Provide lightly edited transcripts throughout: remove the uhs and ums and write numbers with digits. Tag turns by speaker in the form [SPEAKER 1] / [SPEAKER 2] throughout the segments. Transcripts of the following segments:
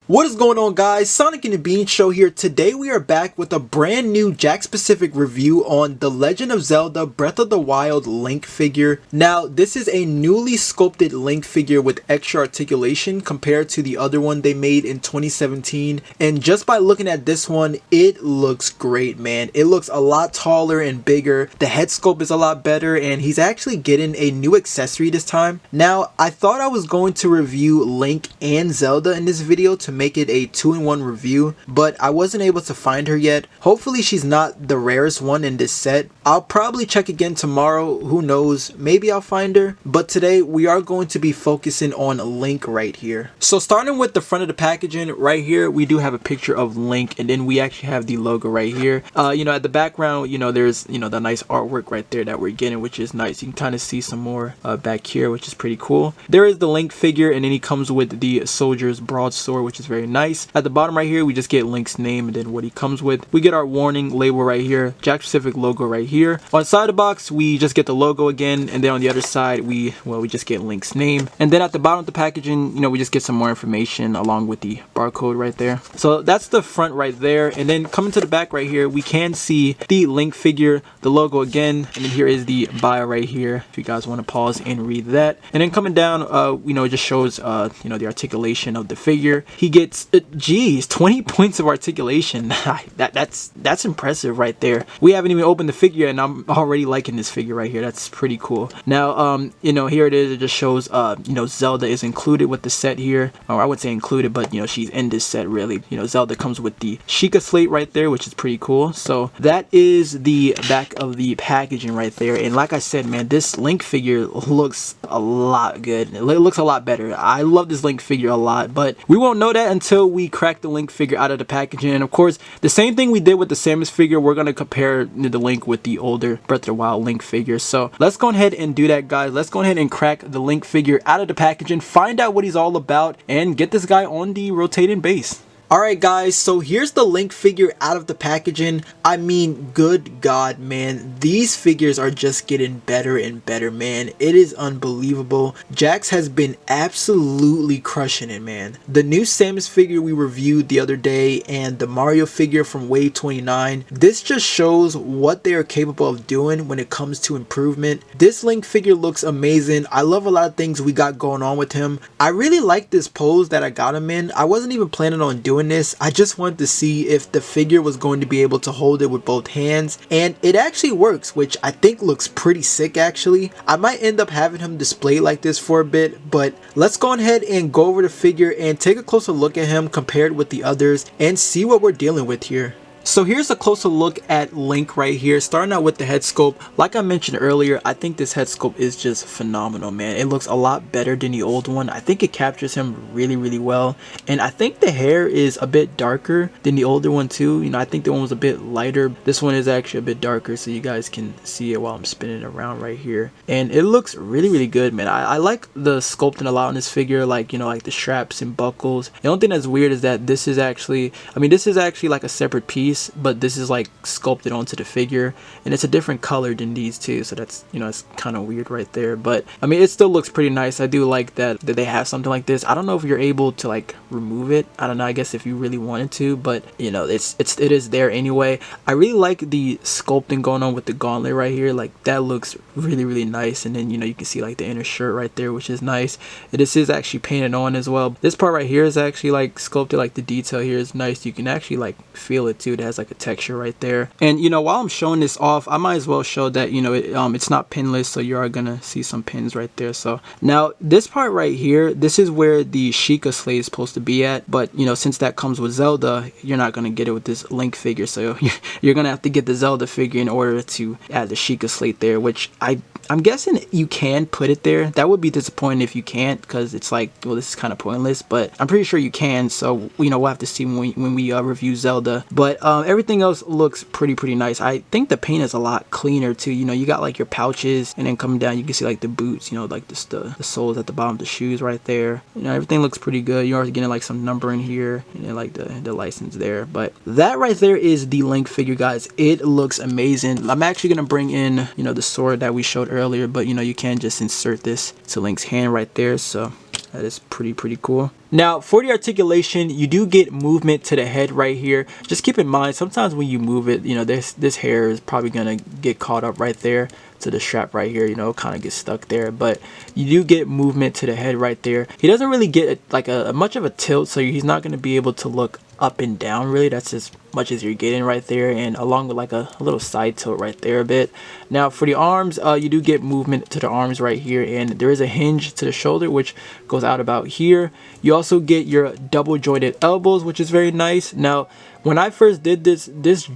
[SPEAKER 1] What is going on, guys? Sonic and the Bean Show here. Today we are back with a brand new Jakks specific review on The Legend of Zelda Breath of the Wild Link figure. Now this is a newly sculpted Link figure with extra articulation compared to the other one they made in 2017, and just by looking at this one it looks great, man. It looks a lot taller and bigger, the head sculpt is a lot better, and he's actually getting a new accessory this time. Now I thought I was going to review Link and Zelda in this video to make it a 2-in-1 review, but I wasn't able to find her yet. Hopefully she's not the rarest one in this set. I'll probably check again tomorrow, who knows, maybe I'll find her, but today we are going to be focusing on Link right here. So starting with the front of the packaging right here, we do have a picture of Link, and then we actually have the logo right here. At the background, there's the nice artwork right there that we're getting, which is nice. You can kind of see some more back here, which is pretty cool. There is the Link figure, and then he comes with the soldier's broadsword, which is very nice. At the bottom right here, we just get Link's name and then what he comes with. We get our warning label right here, Jakks specific logo right here. On the side of the box, we just get the logo again, and then on the other side, we just get Link's name. And then at the bottom of the packaging, we just get some more information along with the barcode right there. So that's the front right there. And then coming to the back right here, we can see the Link figure, the logo again, and then here is the bio right here if you guys want to pause and read that. And then coming down, it just shows the articulation of the figure. He gets geez, 20 points of articulation. that's impressive right there. We haven't even opened the figure and I'm already liking this figure right here. That's pretty cool. Now here it is. It just shows Zelda is included with the set here, or I would say included, but she's in this set really. Zelda comes with the Sheikah slate right there, which is pretty cool. So that is the back of the packaging right there. And like I said, man, this Link figure looks a lot good. It looks a lot better. I love this Link figure a lot, but we won't know that until we crack the Link figure out of the packaging. And of course, the same thing we did with the Samus figure, we're going to compare the Link with the older Breath of the Wild Link figure. So let's go ahead and do that, guys. Let's go ahead and crack the Link figure out of the packaging, find out what he's all about, and get this guy on the rotating base. Alright guys, so here's the Link figure out of the packaging. I mean, good God, man, these figures are just getting better and better, man. It is unbelievable. Jakks has been absolutely crushing it, man. The new Samus figure we reviewed the other day and the Mario figure from Wave 29, this just shows what they are capable of doing when it comes to improvement. This Link figure looks amazing. I love a lot of things we got going on with him. I really like this pose that I got him in. I wasn't even planning on doing this. I just wanted to see if the figure was going to be able to hold it with both hands, and it actually works, which I think looks pretty sick actually. I might end up having him displayed like this for a bit, but let's go ahead and go over the figure and take a closer look at him compared with the others and see what we're dealing with here. So here's a closer look at Link right here, starting out with the head sculpt. Like I mentioned earlier, I think this head sculpt is just phenomenal, man. It looks a lot better than the old one. I think it captures him really, really well. And I think the hair is a bit darker than the older one too. I think the one was a bit lighter. This one is actually a bit darker, so you guys can see it while I'm spinning it around right here. And it looks really, really good, man. I like the sculpting a lot on this figure, like, like the straps and buckles. The only thing that's weird is that this is actually, this is actually like a separate piece, but this is like sculpted onto the figure, and it's a different color than these two, so that's it's kind of weird right there. But it still looks pretty nice. I do like that they have something like this. I don't know if you're able to like remove it. I don't know, I guess if you really wanted to, but it is there anyway. I really like the sculpting going on with the gauntlet right here. Like, that looks really, really nice. And then you can see like the inner shirt right there, which is nice. This is actually painted on as well. This part right here is actually like sculpted. Like, the detail here is nice. You can actually like feel it too. It has like a texture right there. And while I'm showing this off, I might as well show that it's not pinless, so you are gonna see some pins right there. So now this part right here, this is where the Sheikah slate is supposed to be at, but since that comes with Zelda, you're not gonna get it with this Link figure, so you're gonna have to get the Zelda figure in order to add the Sheikah slate there, which I'm guessing you can put it there. That would be disappointing if you can't, because it's like, well, this is kind of pointless, but I'm pretty sure you can. So we'll have to see when we review Zelda. But everything else looks pretty nice. I think the paint is a lot cleaner too. You got like your pouches, and then coming down you can see like the boots, like the soles at the bottom of the shoes right there. Everything looks pretty good. You're already getting like some numbering here, and then like the license there. But that right there is the Link figure, guys. It looks amazing. I'm actually gonna bring in the sword that we showed earlier, but you can just insert this to Link's hand right there. So That is pretty cool. Now for the articulation, you do get movement to the head right here. Just keep in mind, sometimes when you move it, you know, this hair is probably gonna get caught up right there to the strap right here, you know, kind of get stuck there, but you do get movement to the head right there. He doesn't really get like a much of a tilt, so he's not going to be able to look up and down really. That's as much as you're getting right there, and along with like a little side tilt right there a bit. Now for the arms, you do get movement to the arms right here, and there is a hinge to the shoulder which goes out about here. You also get your double jointed elbows, which is very nice. Now when I first did this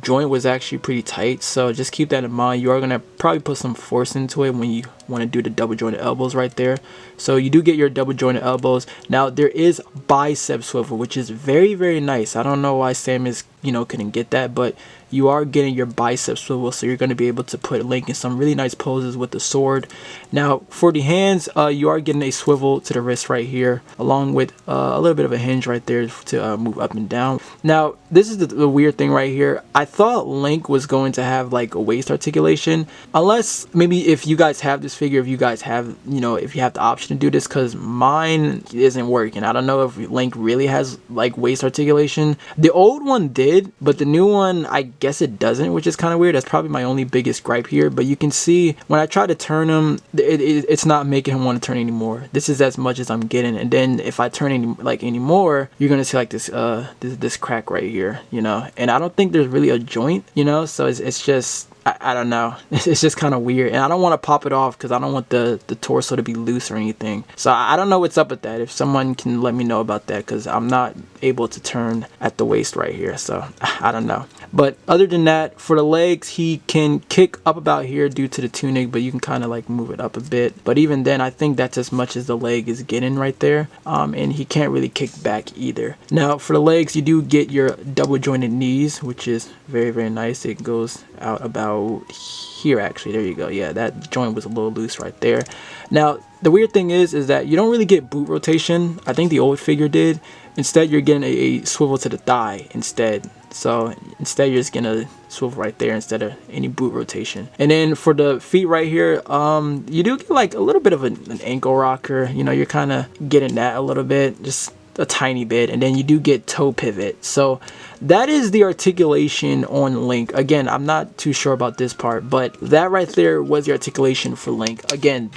[SPEAKER 1] joint was actually pretty tight, so just keep that in mind. You are going to probably put some force into it when you want to do the double jointed elbows right there. So you do get your double jointed elbows. Now there is bicep swivel, which is very nice. I don't know why Samus, you know, couldn't get that, but you are getting your bicep swivel, so you're going to be able to put Link in some really nice poses with the sword. Now for the hands, you are getting a swivel to the wrist right here, along with a little bit of a hinge right there to move up and down. Now this is the weird thing right here. I thought Link was going to have like a waist articulation, unless maybe if you guys have this figure, if you guys have, you know, if you have the option to do this, because mine isn't working. I don't know if Link really has like waist articulation. The old one did, but the new one, I guess it doesn't, which is kind of weird. That's probably my only biggest gripe here. But you can see when I try to turn him, it's not making him want to turn anymore. This is as much as I'm getting, and then if I turn any more, you're gonna see like this crack right here, you know. And I don't think there's really a joint, you know, so it's just, I don't know, it's just kind of weird, and I don't want to pop it off because I don't want the torso to be loose or anything. So I don't know what's up with that. If someone can let me know about that, because I'm not able to turn at the waist right here, so I don't know. But other than that, for the legs, he can kick up about here due to the tunic, but you can kind of like move it up a bit. But even then, I think that's as much as the leg is getting right there, and he can't really kick back either. Now for the legs, you do get your double jointed knees, which is very nice. It goes out about here, actually. There you go. Yeah, that joint was a little loose right there. Now the weird thing is that you don't really get boot rotation. I think the old figure did. Instead, you're getting a swivel to the thigh instead. So instead, you're just gonna swivel right there instead of any boot rotation. And then for the feet right here, you do get like a little bit of an ankle rocker. You know, you're kind of getting that a little bit, just a tiny bit. And then you do get toe pivot. So that is the articulation on Link. Again, I'm not too sure about this part, but that right there was the articulation for Link. Again,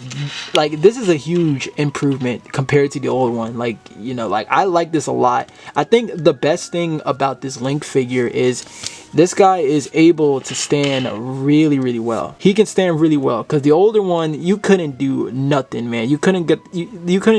[SPEAKER 1] like this is a huge improvement compared to the old one. Like, you know, like I like this a lot. I think the best thing about this Link figure is this guy is able to stand really well. He can stand really well, because the older one, you couldn't do nothing, man. You couldn't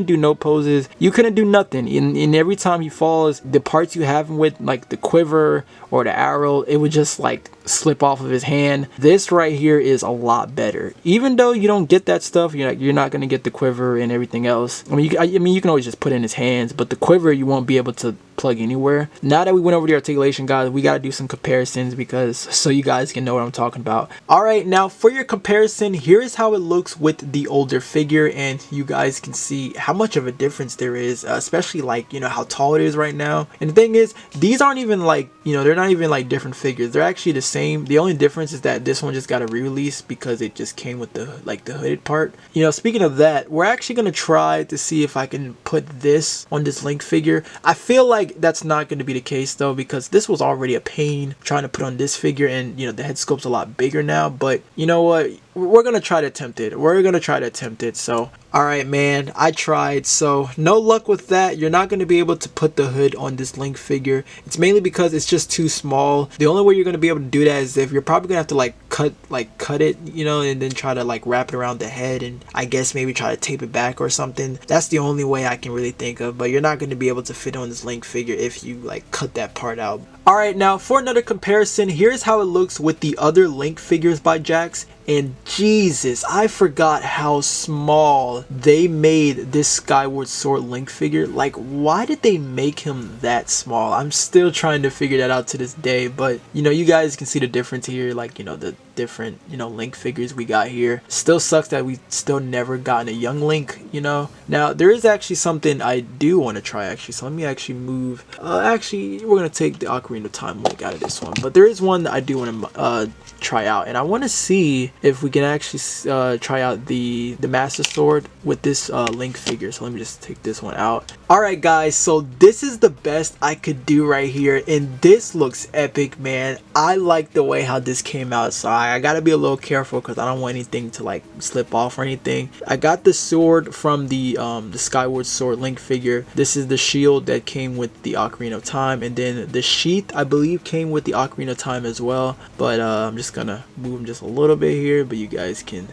[SPEAKER 1] do no poses. You couldn't do nothing. And every time he falls, the parts you have him with, like the quiver or the arrow, it would just like slip off of his hand. This right here is a lot better. Even though you don't get that stuff, you're not gonna get the quiver and everything else. I mean, you can always just put it in his hands, but the quiver you won't be able to plug anywhere. Now that we went over the articulation, guys, we gotta do some comparisons, because so you guys can know what I'm talking about. All right, now for your comparison, here is how it looks with the older figure, and you guys can see how much of a difference there is, especially like, you know, how tall it is right now. And the thing is, these aren't even like, you know, they're not even like different figures. They're actually the same. The only difference is that this one just got a re-release because it just came with the hooded part. You know, speaking of that, we're actually gonna try to see if I can put this on this Link figure. I feel like that's not going to be the case though, because this was already a pain trying to put on this figure, and you know, the head sculpt's a lot bigger now. But you know what, we're gonna try to attempt it. So alright, man, I tried, so no luck with that. You're not going to be able to put the hood on this Link figure. It's mainly because it's just too small. The only way you're going to be able to do that is if you're probably going to have to like cut it, you know, and then try to like wrap it around the head, and I guess maybe try to tape it back or something. That's the only way I can really think of, but you're not going to be able to fit on this Link figure if you like cut that part out. Alright, now for another comparison, here's how it looks with the other Link figures by Jakks. And Jesus, I forgot how small they made this Skyward Sword Link figure. Like, why did they make him that small? I'm still trying to figure that out to this day. But, you know, you guys can see the difference here. Like, you know, the different, you know, Link figures we got here. Still sucks that we still never gotten a young Link, you know. Now there is actually something I do want to try actually, so let me actually move. Actually, we're gonna take the Ocarina of Time Link out of this one, but there is one that I do want to try out, and I want to see if we can actually try out the Master Sword with this Link figure. So let me just take this one out. Alright guys, so this is the best I could do right here, and this looks epic, man. I like the way how this came out, so I gotta be a little careful because I don't want anything to like slip off or anything. I got the sword from the Skyward Sword Link figure. This is the shield that came with the Ocarina of Time, and then the sheath I believe came with the Ocarina of Time as well, but I'm just gonna move them just a little bit here, but you guys can,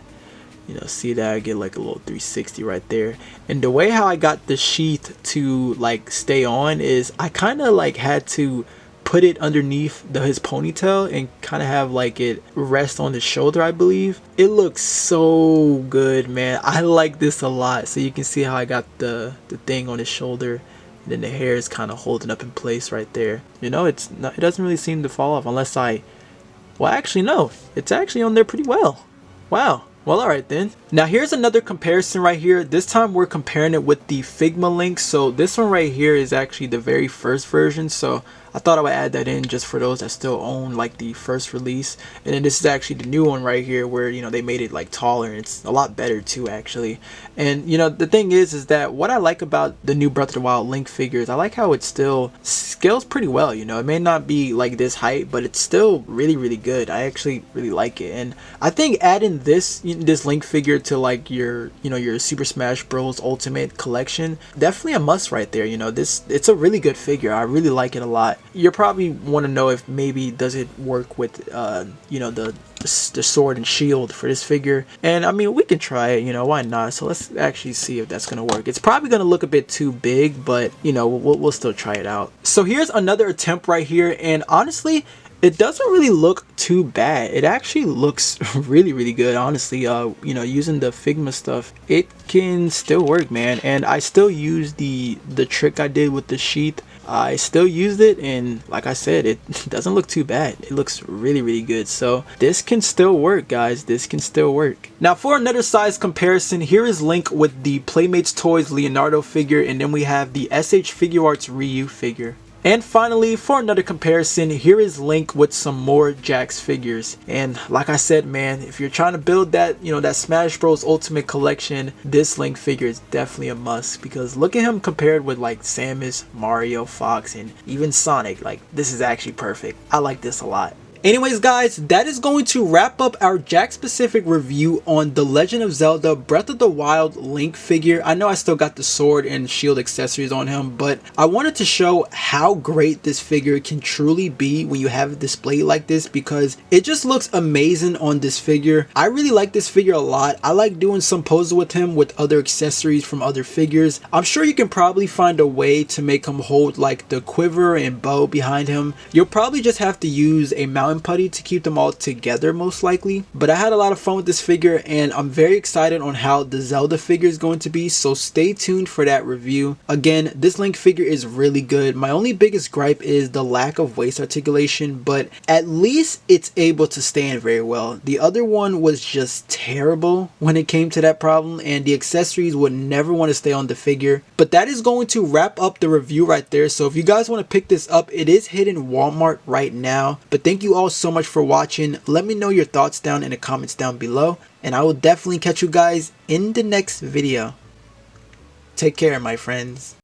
[SPEAKER 1] you know, see that I get like a little 360 right there. And the way how I got the sheath to like stay on is I kind of like had to put it underneath his ponytail and kind of have like it rest on his shoulder, I believe. It looks so good, man. I like this a lot. So you can see how I got the thing on his shoulder, and then the hair is kind of holding up in place right there. You know, it doesn't really seem to fall off unless well, actually no, it's actually on there pretty well. Wow. Well, alright then. Now here's another comparison right here. This time we're comparing it with the Figma Link. So this one right here is actually the very first version. So I thought I would add that in just for those that still own like the first release. And then this is actually the new one right here where, you know, they made it like taller, and it's a lot better too actually. And you know, the thing is that what I like about the new Breath of the Wild Link figures, I like how it still scales pretty well. You know, it may not be like this height, but it's still really good. I actually really like it, and I think adding this Link figure to like your, you know, your Super Smash Bros Ultimate collection, definitely a must right there. You know, it's a really good figure. I really like it a lot. You probably want to know if maybe does it work with you know, the sword and shield for this figure, and I mean, we can try it, you know, why not? So let's actually see if that's gonna work. It's probably gonna look a bit too big, but you know, we'll still try it out. So here's another attempt right here, and honestly, it doesn't really look too bad. It actually looks really good, honestly. You know, using the Figma stuff, it can still work, man. And I still use the trick I did with the sheath. I still used it, and like I said, it doesn't look too bad. It looks really good. So this can still work, guys. This can still work. Now for another size comparison, here is Link with the Playmates Toys Leonardo figure, and then we have the SH Figuarts Ryu figure. And finally, for another comparison, here is Link with some more Jakks figures. And like I said, man, if you're trying to build that, you know, that Smash Bros Ultimate collection, this Link figure is definitely a must, because look at him compared with like Samus, Mario, Fox, and even Sonic. Like, this is actually perfect. I like this a lot. Anyways guys, that is going to wrap up our Jakks specific review on The Legend of Zelda Breath of the Wild Link figure. I know I still got the sword and shield accessories on him, but I wanted to show how great this figure can truly be when you have it displayed like this, because it just looks amazing on this figure. I really like this figure a lot. I like doing some poses with him with other accessories from other figures. I'm sure you can probably find a way to make him hold like the quiver and bow behind him. You'll probably just have to use a mountain putty to keep them all together most likely, but I had a lot of fun with this figure, and I'm very excited on how the Zelda figure is going to be, so stay tuned for that review. Again, this Link figure is really good. My only biggest gripe is the lack of waist articulation, but at least it's able to stand very well. The other one was just terrible when it came to that problem, and the accessories would never want to stay on the figure. But that is going to wrap up the review right there. So if you guys want to pick this up, it is hidden Walmart right now. But thank you all so much for watching. Let me know your thoughts down in the comments down below, and I will definitely catch you guys in the next video. Take care, my friends.